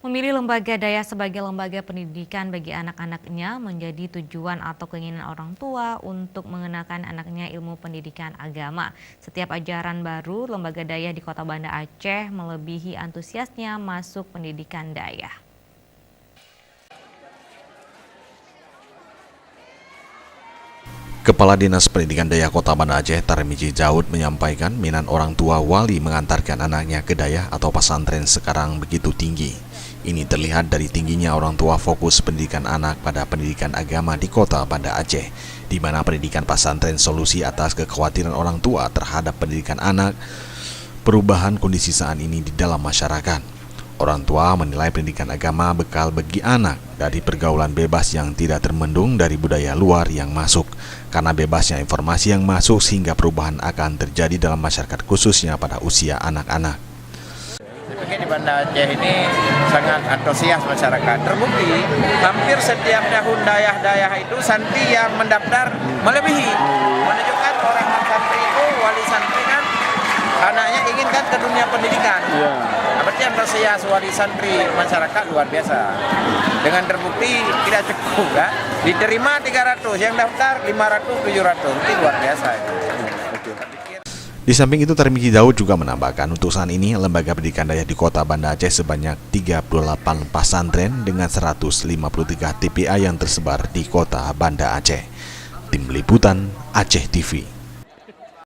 Memilih lembaga daya sebagai lembaga pendidikan bagi anak-anaknya menjadi tujuan atau keinginan orang tua untuk mengenakan anaknya ilmu pendidikan agama. Setiap ajaran baru, lembaga daya di Kota Banda Aceh melebihi antusiasnya masuk pendidikan daya. Kepala Dinas Pendidikan Daya Kota Banda Aceh, Tarmizi Daud, menyampaikan minat orang tua wali mengantarkan anaknya ke daya atau pesantren sekarang begitu tinggi. Ini terlihat dari tingginya orang tua fokus pendidikan anak pada pendidikan agama di Kota Banda Aceh, di mana pendidikan pesantren solusi atas kekhawatiran orang tua terhadap pendidikan anak, perubahan kondisi saat ini di dalam masyarakat. Orang tua menilai pendidikan agama bekal bagi anak dari pergaulan bebas yang tidak termendung dari budaya luar yang masuk. Karena bebasnya informasi yang masuk sehingga perubahan akan terjadi dalam masyarakat khususnya pada usia anak-anak. Saya di Banda Aceh ini sangat antusias masyarakat. Terbukti hampir setiap tahun dayah-dayah itu santri yang mendaftar melebihi. Menunjukkan orang santri itu, wali santri kan anaknya ingin kan ke dunia pendidikan. Berarti antusias wali santri masyarakat luar biasa. Dengan terbukti tidak cukup kan? Diterima 300, yang daftar 500, 700. Itu luar biasa. Di samping itu, Tarmizi Daud juga menambahkan untuk saat ini lembaga pendidikan daya di Kota Banda Aceh sebanyak 38 pesantren dengan 153 TPA yang tersebar di Kota Banda Aceh. Tim Liputan Aceh TV.